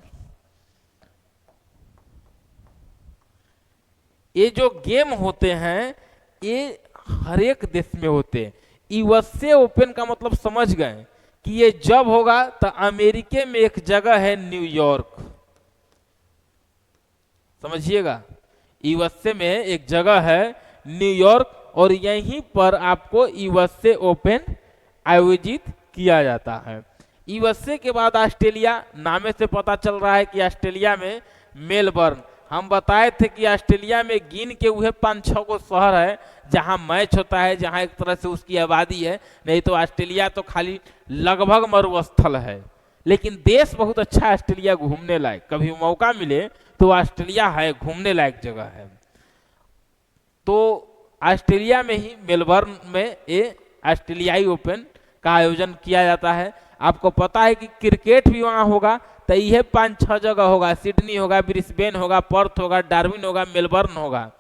S1: ये जो गेम होते हैं ये हर एक देश में होते हैं। यूएसए ओपन का मतलब समझ गए कि ये जब होगा तो अमेरिका में एक जगह है न्यूयॉर्क, समझिएगा, यूएसए में एक जगह है न्यूयॉर्क, और यहीं पर आपको यूएसए ओपन आयोजित किया जाता है। यूएसए के बाद ऑस्ट्रेलिया, नामे से पता चल रहा है कि ऑस्ट्रेलिया में मेलबर्न। हम बताए थे कि ऑस्ट्रेलिया में गिन के हुए 5-6 को शहर है जहां मैच होता है, जहां एक तरह से उसकी आबादी है। नहीं तो ऑस्ट्रेलिया तो खाली लगभग मरुस्थल है, लेकिन देश बहुत अच्छा है ऑस्ट्रेलिया, घूमने लायक। कभी मौका मिले तो ऑस्ट्रेलिया है, घूमने लायक जगह है। तो ऑस्ट्रेलिया में ही मेलबर्न में ये ऑस्ट्रेलियाई ओपन का आयोजन किया जाता है। आपको पता है कि क्रिकेट भी वहाँ होगा, तो यह 5-6 जगह होगा, सिडनी होगा, ब्रिस्बेन होगा, पर्थ होगा, डार्विन होगा, मेलबर्न होगा।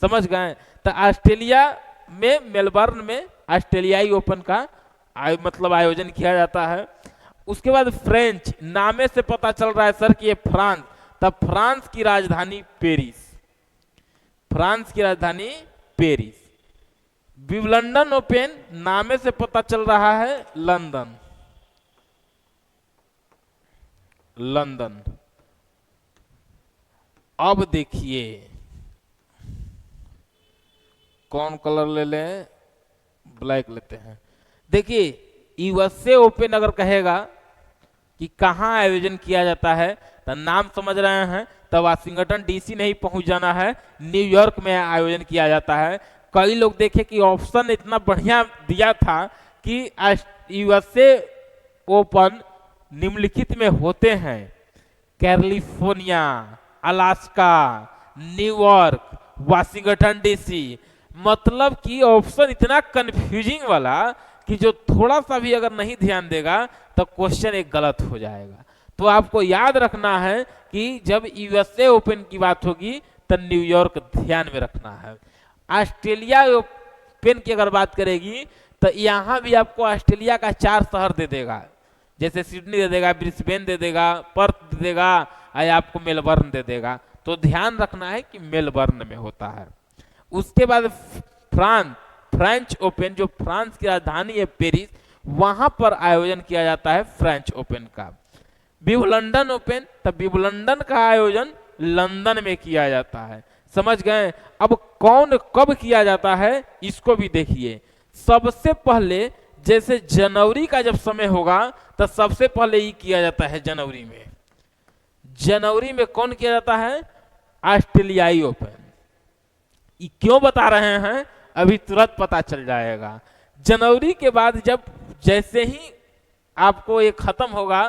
S1: समझ गए? तो ऑस्ट्रेलिया में, मेलबर्न में ऑस्ट्रेलियाई ओपन का मतलब आयोजन किया जाता है। उसके बाद फ्रेंच, नामे से पता चल रहा है सर कि ये फ्रांस, तब फ्रांस की राजधानी पेरिस, फ्रांस की राजधानी पेरिस। विंबलडन ओपन, नामे से पता चल रहा है लंदन, लंदन। अब देखिए कौन कलर ले लें, ब्लैक लेते हैं। देखिए यूएसए ओपन अगर कहेगा कि कहाँ आयोजन किया जाता है, तो नाम समझ रहे हैं, तो वाशिंगटन डीसी नहीं पहुंच जाना है, न्यूयॉर्क में आयोजन किया जाता है। कई लोग देखे कि ऑप्शन इतना बढ़िया दिया था कि यूएसए ओपन निम्नलिखित में होते हैं, California, Alaska, New York, Washington DC. मतलब कि ऑप्शन इतना कंफ्यूजिंग वाला कि जो थोड़ा सा भी अगर नहीं ध्यान देगा तो क्वेश्चन एक गलत हो जाएगा। तो आपको याद रखना है कि जब यूएसए ओपन की बात होगी तो न्यूयॉर्क ध्यान में रखना है। ऑस्ट्रेलिया ओपन की अगर बात करेगी तो यहाँ भी आपको ऑस्ट्रेलिया का 4 शहर दे देगा, जैसे सिडनी दे देगा, ब्रिस्बेन दे देगा, पर्थ दे देगा, या आपको मेलबर्न दे देगा। तो ध्यान रखना है कि मेलबर्न में होता है। उसके बाद फ्रेंच ओपन, जो फ्रांस की राजधानी है पेरिस, वहां पर आयोजन किया जाता है फ्रेंच ओपन का। विंबलडन ओपन, तब विंबलडन का आयोजन लंदन में किया जाता है। समझ गए? अब कौन कब किया जाता है इसको भी देखिए। सबसे पहले जैसे जनवरी का जब समय होगा तो सबसे पहले ही किया जाता है जनवरी में। जनवरी में कौन किया जाता है? ऑस्ट्रेलियाई ओपन। ये क्यों बता रहे हैं अभी तुरंत पता चल जाएगा। जनवरी के बाद जब जैसे ही आपको ये खत्म होगा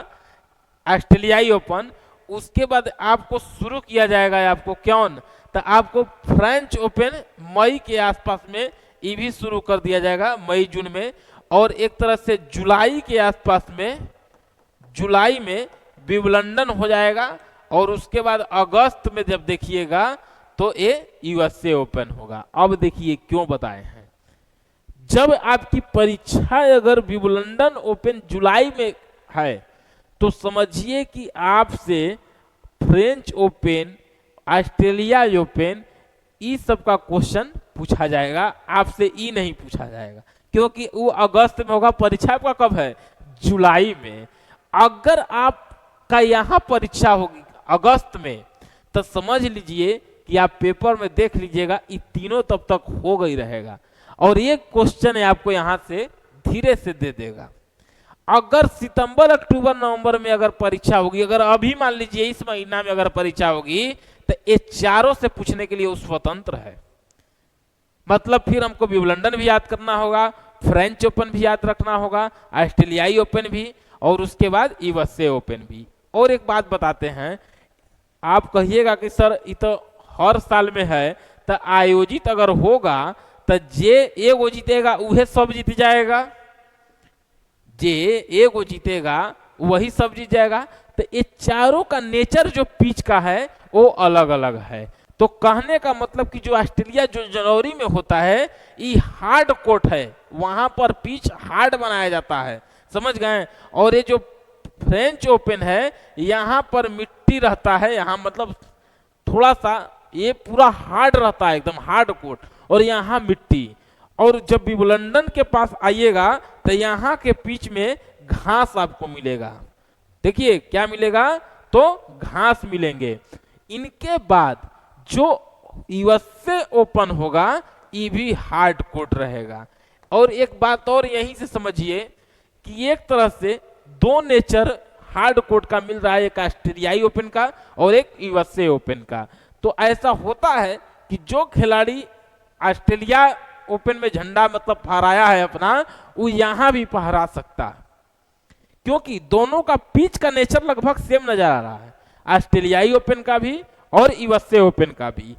S1: ऑस्ट्रेलियाई ओपन, उसके बाद आपको शुरू किया जाएगा आपको कौन, तो आपको फ्रेंच ओपन मई के आसपास में ये भी शुरू कर दिया जाएगा, मई जून में। और एक तरह से जुलाई के आसपास में, जुलाई में विंबलडन हो जाएगा। और उसके बाद अगस्त में जब देखिएगा तो ये यूएसए ओपन होगा। अब देखिए क्यों बताए हैं, जब आपकी परीक्षा अगर विंबलडन ओपन जुलाई में है तो समझिए कि आपसे फ्रेंच ओपन, ऑस्ट्रेलिया ओपन, इस सब का क्वेश्चन पूछा जाएगा, आपसे ई नहीं पूछा जाएगा, क्योंकि वो अगस्त में होगा। परीक्षा आपका कब है, जुलाई में। अगर आपका यहाँ परीक्षा होगी अगस्त में तो समझ लीजिए कि आप पेपर में देख लीजिएगा ये तीनों तब तक हो गई रहेगा। और ये क्वेश्चन आपको यहाँ से धीरे से दे देगा। अगर सितंबर, अक्टूबर, नवंबर में अगर परीक्षा होगी, अगर अभी मान लीजिए इस महीना में अगर परीक्षा होगी तो ये चारों से पूछने के लिए वो स्वतंत्र है। मतलब फिर हमको विंबलडन भी याद करना होगा, फ्रेंच ओपन भी याद रखना होगा, ऑस्ट्रेलियाई ओपन भी, और उसके बाद यूएसए ओपन भी। और एक बात बताते हैं, आप कहिएगा कि सर ये तो हर साल में है, तो आयोजित अगर होगा तो जे एगो जीतेगा वह सब जीत जाएगा, जे एगो जीतेगा वही सब जीत जाएगा। तो ये चारों का नेचर जो पिच का है वो अलग अलग है। तो कहने का मतलब कि जो ऑस्ट्रेलिया जो जनवरी में होता है ये हार्ड कोर्ट है, वहां पर पिच हार्ड बनाया जाता है, समझ गए। और ये जो फ्रेंच ओपन है यहाँ पर मिट्टी रहता है, यहाँ मतलब थोड़ा सा ये पूरा हार्ड रहता है, एकदम हार्ड कोर्ट, और यहाँ मिट्टी। और जब विंबलडन के पास आइएगा तो यहाँ के पिच में घास आपको मिलेगा। देखिए क्या मिलेगा, तो घास मिलेंगे। इनके बाद जो यूएसए ओपन होगा ये भी हार्ड कोर्ट रहेगा। और एक बात और यहीं से समझिए कि एक तरह से दो नेचर हार्ड कोर्ट का मिल रहा है, एक ऑस्ट्रेलियाई ओपन का और एक यूएसए ओपन का। तो ऐसा होता है कि जो खिलाड़ी ऑस्ट्रेलिया ओपन में झंडा मतलब फहराया है अपना, वो यहां भी फहरा सकता है, क्योंकि दोनों का पिच का नेचर लगभग सेम नजर आ रहा है, ऑस्ट्रेलियाई ओपन का भी और यूएसए ओपन का भी।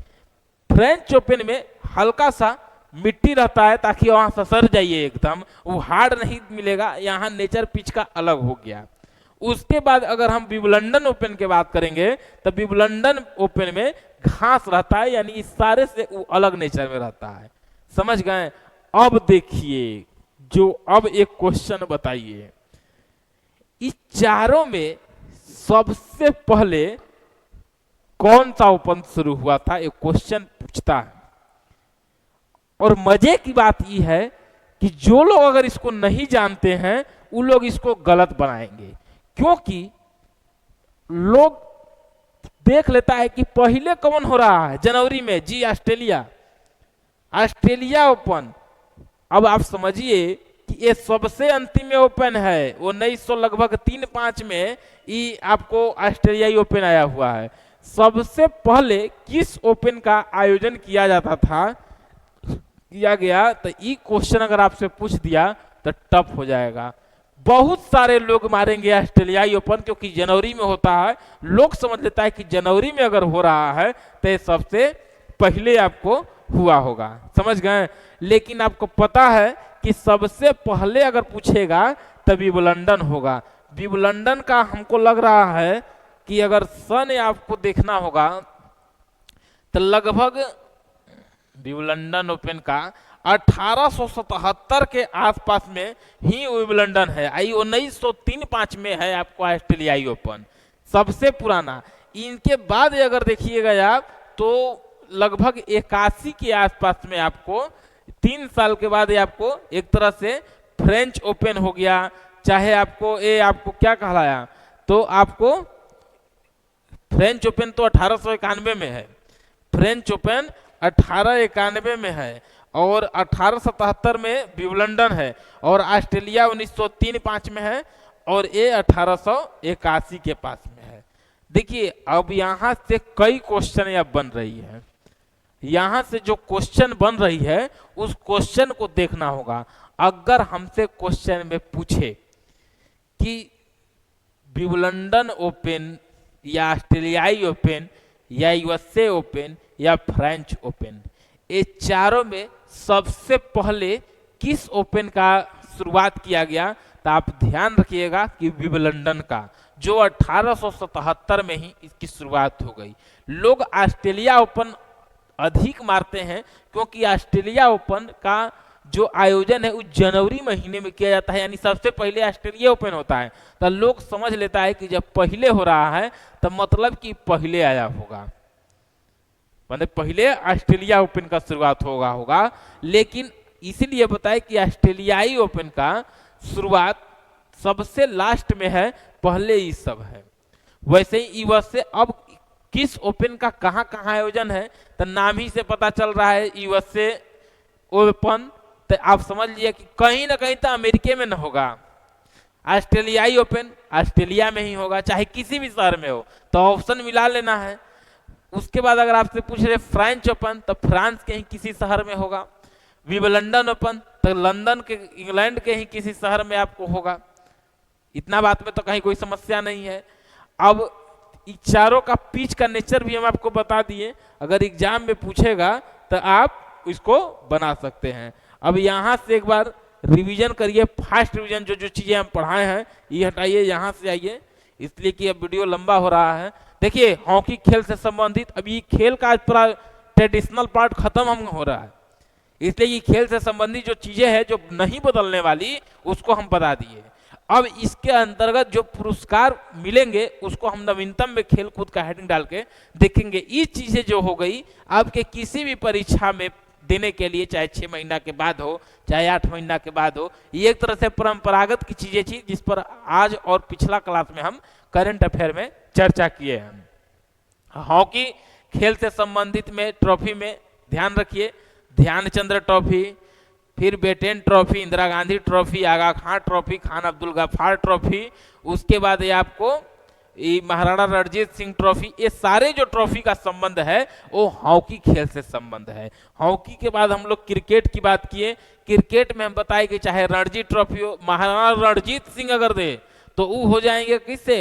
S1: फ्रेंच ओपन में हल्का सा मिट्टी रहता है ताकि वहां ससर जाइए, एकदम वो हार्ड नहीं मिलेगा, यहाँ नेचर पिच का अलग हो गया। उसके बाद अगर हम विंबलडन ओपन की बात करेंगे तो विंबलडन ओपन में घास रहता है, यानी इस सारे से वो अलग नेचर में रहता है, समझ गए। अब देखिए जो अब एक क्वेश्चन बताइए, इस चारों में सबसे पहले कौन सा ओपन शुरू हुआ था, एक क्वेश्चन पूछता है। और मजे की बात यह है कि जो लोग अगर इसको नहीं जानते हैं वो लोग इसको गलत बनाएंगे, क्योंकि लोग देख लेता है कि पहले कौन हो रहा है जनवरी में, जी ऑस्ट्रेलिया, ऑस्ट्रेलिया ओपन। अब आप समझिए कि ये सबसे अंतिम में ओपन है, 1900 लगभग 3-5 में ये आपको ऑस्ट्रेलियाई ओपन आया हुआ है। सबसे पहले किस ओपन का आयोजन किया जाता था, किया गया, तो ये क्वेश्चन अगर आपसे पूछ दिया तो टफ हो जाएगा। बहुत सारे लोग मारेंगे ऑस्ट्रेलियाई ओपन, क्योंकि जनवरी में होता है, लोग समझ लेता है कि जनवरी में अगर हो रहा है तो ये सबसे पहले आपको हुआ होगा, समझ गए। लेकिन आपको पता है कि सबसे पहले अगर पूछेगा तो विंबलडन होगा। विंबलडन का हमको लग रहा है कि अगर सन आपको देखना होगा तो लगभग विंबलडन ओपन का 1877 के आसपास में ही विंबलडन है। आई 1903-5 में है आपको ऑस्ट्रेलियाई ओपन, सबसे पुराना। इनके बाद अगर देखिएगा आप तो लगभग 81 के आसपास में आपको 3 साल के बाद आपको एक तरह से फ्रेंच ओपन हो गया। चाहे आपको ये आपको क्या कहलाया, तो आपको फ्रेंच ओपन तो 1891 में है, फ्रेंच ओपन 1891 में है, और 1877 में विंबलडन है, और ऑस्ट्रेलिया 1903-5 में है, और ये 1881 के पास में है। देखिए अब यहाँ से कई क्वेश्चन अब बन रही है, यहाँ से जो क्वेश्चन बन रही है उस क्वेश्चन को देखना होगा। अगर हमसे क्वेश्चन में पूछे कि विंबलडन ओपन या ऑस्ट्रेलियाई ओपन या यूएसए ओपन या फ्रेंच ओपन। ये चारों में सबसे पहले किस ओपन का शुरुआत किया गया, तो आप ध्यान रखिएगा कि विंबलडन का, जो 1877 में ही इसकी शुरुआत हो गई। लोग ऑस्ट्रेलिया ओपन अधिक मारते हैं क्योंकि ऑस्ट्रेलिया ओपन का जो आयोजन है वो जनवरी महीने में किया जाता है, यानी सबसे पहले ऑस्ट्रेलिया ओपन होता है। तो लोग समझ लेता है कि जब पहले हो रहा है तो मतलब कि पहले आया होगा, मतलब पहले ऑस्ट्रेलिया ओपन का शुरुआत होगा। लेकिन इसीलिए बताए कि ऑस्ट्रेलियाई ओपन का शुरुआत सबसे लास्ट में है, पहले ही सब है। वैसे ही यूएस से अब किस ओपन का कहां कहां आयोजन है, तो नाम ही से पता चल रहा है यूएस से ओपन, तो आप समझ लीजिए कि कहीं ना कहीं तो अमेरिका में न होगा। ऑस्ट्रेलियाई ओपन ऑस्ट्रेलिया में ही होगा, चाहे किसी भी शहर में हो, तो ऑप्शन मिला लेना है। उसके बाद अगर आपसे पूछ रहे फ्रेंच ओपन, तो फ्रांस के ही किसी शहर में होगा। विंबलडन ओपन तो लंदन के, इंग्लैंड के ही किसी शहर में आपको होगा। इतना बात में तो कहीं कोई समस्या नहीं है। अब चारों का पिच का नेचर भी हम आपको बता दिए, अगर एग्जाम में पूछेगा तो आप इसको बना सकते हैं। अब यहाँ से एक बार रिवीजन करिए, फास्ट रिवीजन, जो जो चीजें हम पढ़ाए हैं ये हटाइए, यहाँ से आइए, इसलिए कि अब वीडियो लंबा हो रहा है। देखिए हॉकी खेल से संबंधित अब ये खेल का पूरा ट्रेडिशनल पार्ट खत्म हम हो रहा है, इसलिए ये खेल से संबंधित जो चीजें हैं जो नहीं बदलने वाली उसको हम बता दिए। अब इसके अंतर्गत जो पुरस्कार मिलेंगे उसको हम नवीनतम में खेल कूद का हेडिंग डाल के देखेंगे। ये चीजें जो हो गई आपके किसी भी परीक्षा में देने के लिए, चाहे 6 महीना के बाद हो चाहे 8 महीना के बाद हो, ये एक तरह से परंपरागत की चीजें थी जिस पर आज और पिछला क्लास में हम करंट अफेयर में चर्चा किए हैं। हॉकी खेल से संबंधित में ट्रॉफी में ध्यान रखिए, ध्यानचंद ट्रॉफी, फिर Beighton trophy, Indira Gandhi trophy, Aga Khan trophy, Khan Abdul Ghaffar trophy, उसके बाद ये आपको महाराणा रणजीत सिंह ट्रॉफी, ये सारे जो ट्रॉफी का संबंध है वो हॉकी खेल से संबंध है। हॉकी के बाद हम लोग क्रिकेट की बात किए, क्रिकेट में हम बताए कि चाहे रणजी ट्रॉफी हो, महाराणा रणजीत सिंह अगर दे तो वो हो जाएंगे किससे,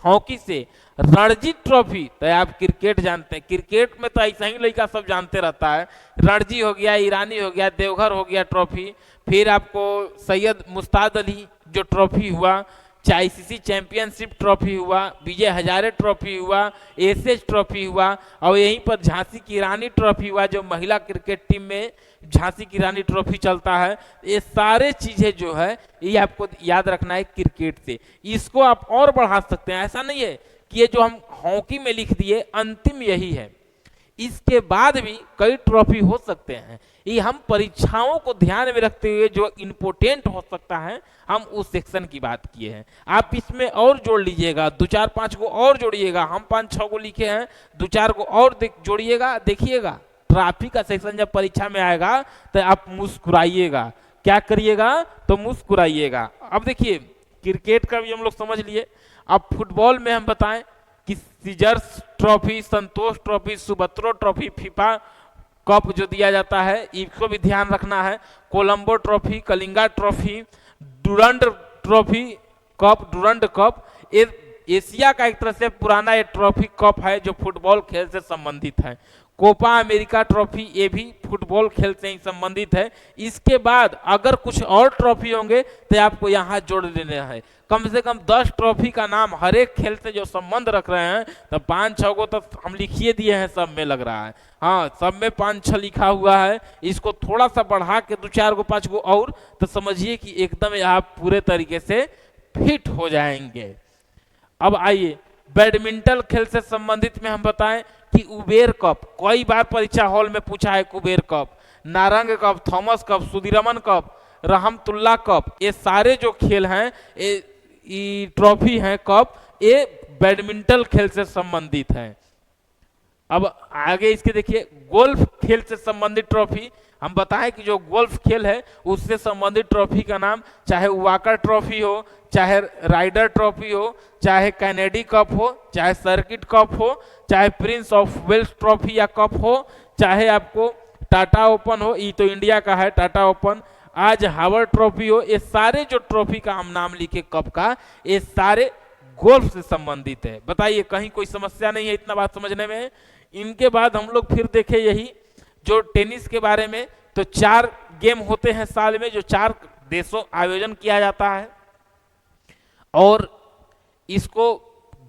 S1: हॉकी से। रणजी ट्रॉफी तो आप क्रिकेट जानते हैं, क्रिकेट में तो ऐसा ही लड़का सब जानते रहता है, रणजी हो गया, ईरानी हो गया, देवघर हो गया ट्रॉफी, फिर आपको सैयद मुश्ताक अली जो ट्रॉफी हुआ, चाहे आईसीसी चैंपियनशिप ट्रॉफी हुआ, विजय हजारे ट्रॉफी हुआ, एसएच ट्रॉफी हुआ, और यहीं पर झांसी की रानी ट्रॉफी हुआ, जो महिला क्रिकेट टीम में झांसी की रानी ट्रॉफी चलता है। ये सारे चीजें जो है ये आपको याद रखना है क्रिकेट से। इसको आप और बढ़ा सकते हैं, ऐसा नहीं है कि ये जो हम हॉकी में लिख दिए अंतिम यही है, इसके बाद भी कई ट्रॉफी हो सकते हैं। ये हम परीक्षाओं को ध्यान में रखते हुए जो इम्पोर्टेंट हो सकता है हम उस सेक्शन की बात किए हैं। आप इसमें और जोड़ लीजिएगा, 2-4-5 को और जोड़िएगा, हम 5-6 को लिखे हैं, 2-4 को और जोड़िएगा। देखिएगा ट्रॉफी का सेक्शन जब परीक्षा में आएगा तो आप मुस्कुराइएगा, क्या करिएगा तो मुस्कुराइएगा। अब देखिए क्रिकेट का भी हम लोग समझ लिए। अब फुटबॉल में हम बताएं कि Caesars trophy, Santosh trophy, Subroto trophy, FIFA cup जो दिया जाता है इसको भी ध्यान रखना है। Colombo trophy, Kalinga trophy, Durand trophy cup, Durand cup, Asia का एक तरह से पुराना ये ट्रॉफी कप है जो फुटबॉल खेल से संबंधित है। कोपा अमेरिका ट्रॉफी ये भी फुटबॉल खेल से ही संबंधित है। इसके बाद अगर कुछ और ट्रॉफी होंगे तो आपको यहाँ जोड़ देने हैं। कम से कम 10 ट्रॉफी का नाम हर एक खेल से जो संबंध रख रहे हैं, तो 5-6 को तो हम लिखिए दिए हैं, सब में लग रहा है, हाँ सब में 5-6 लिखा हुआ है। इसको थोड़ा सा बढ़ा के 2-4 को 5 को और, तो समझिए कि एकदम आप पूरे तरीके से फिट हो जाएंगे। अब आइए बैडमिंटन खेल से संबंधित में हम बताएं कि उबेर कप, कई बार परीक्षा हॉल में पूछा है Kuber cup, Narang cup, Thomas cup, Sudirman cup, Rahmatullah cup, ये सारे जो खेल हैं ये ट्रॉफी हैं कप, ये बैडमिंटन खेल से संबंधित हैं। अब आगे इसके देखिए गोल्फ खेल से संबंधित ट्रॉफी हम बताएं कि जो गोल्फ खेल है उससे संबंधित ट्रॉफी का नाम चाहे वाकर ट्रॉफी हो, चाहे राइडर ट्रॉफी हो, चाहे कैनेडी कप हो, चाहे सर्किट कप हो, चाहे प्रिंस ऑफ वेल्स ट्रॉफी या कप हो, चाहे आपको टाटा ओपन हो, ये तो इंडिया का है टाटा ओपन, आज हावर्ड ट्रॉफी हो, ये सारे जो ट्रॉफी का हम नाम लिखे कप का, ये सारे गोल्फ से संबंधित है। बताइए कहीं कोई समस्या नहीं है इतना बात समझने में। इनके बाद हम लोग फिर देखें यही जो टेनिस के बारे में, तो 4 गेम होते हैं साल में, जो 4 देशों आयोजन किया जाता है और इसको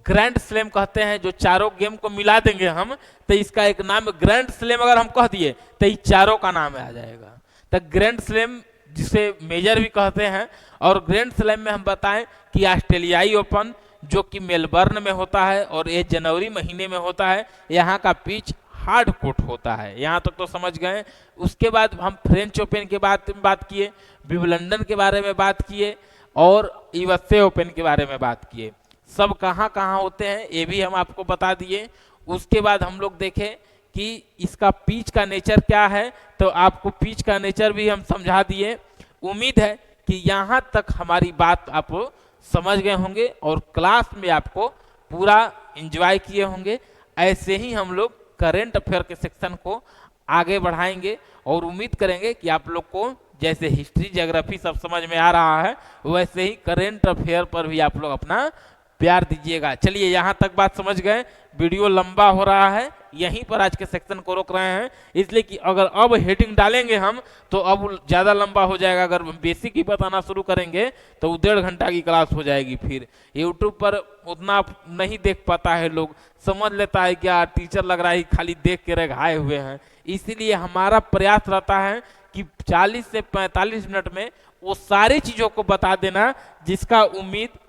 S1: ग्रैंड स्लैम कहते हैं। जो चारों गेम को मिला देंगे हम तो इसका एक नाम ग्रैंड स्लैम अगर हम कह दिए तो ये चारों का नाम आ जाएगा। तो ग्रैंड स्लैम जिसे मेजर भी कहते हैं, और ग्रैंड स्लैम में हम बताएं कि ऑस्ट्रेलियाई ओपन जो कि मेलबर्न में होता है और ये जनवरी महीने में होता है, यहाँ का पिच हार्ड कोर्ट होता है। यहाँ तक तो समझ गए। उसके बाद हम फ्रेंच ओपन के बात किए, विंबलडन के बारे में बात किए और यूएसए ओपन के बारे में बात किए। सब कहाँ कहाँ होते हैं ये भी हम आपको बता दिए। उसके बाद हम लोग देखें कि इसका पिच का नेचर क्या है, तो आपको पिच का नेचर भी हम समझा दिए। उम्मीद है कि यहाँ तक हमारी बात आप समझ गए होंगे और क्लास में आपको पूरा एंजॉय किए होंगे। ऐसे ही हम लोग करेंट अफेयर के सेक्शन को आगे बढ़ाएंगे और उम्मीद करेंगे कि आप लोग को जैसे हिस्ट्री ज्योग्राफी सब समझ में आ रहा है, वैसे ही करेंट अफेयर पर भी आप लोग अपना प्यार दीजिएगा। चलिए यहाँ तक बात समझ गए। वीडियो लंबा हो रहा है, यहीं पर आज के सेक्शन को रोक रहे हैं, इसलिए कि अगर अब हेडिंग डालेंगे हम तो अब ज़्यादा लंबा हो जाएगा। अगर बेसिक ही बताना शुरू करेंगे तो 1.5 घंटा की क्लास हो जाएगी। फिर यूट्यूब पर उतना नहीं देख पाता है, लोग समझ लेता है क्या टीचर लग रहा है खाली देख के रघाए हुए हैं। इसीलिए हमारा प्रयास रहता है कि 40 से 45 मिनट में वो सारी चीज़ों को बता देना जिसका उम्मीद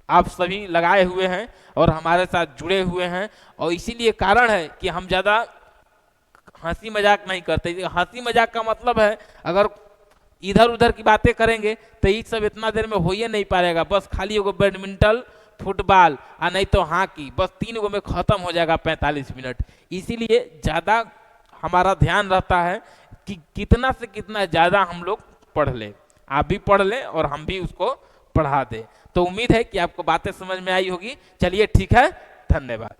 S1: आप सभी लगाए हुए हैं और हमारे साथ जुड़े हुए हैं। और इसीलिए कारण है कि हम ज़्यादा हंसी मजाक नहीं करते। हंसी मजाक का मतलब है अगर इधर उधर की बातें करेंगे तो ये सब इतना देर में हो ही नहीं पाएगा। बस खाली एगो बैडमिंटन, फुटबॉल और नहीं तो हॉकी, बस 3 गो में ख़त्म हो जाएगा 45 मिनट। इसीलिए ज़्यादा हमारा ध्यान रहता है कि कितना से कितना ज़्यादा हम लोग पढ़ लें। आप भी पढ़ लें और हम भी उसको पढ़ा दें। तो उम्मीद है कि आपको बातें समझ में आई होगी। चलिए ठीक है, धन्यवाद।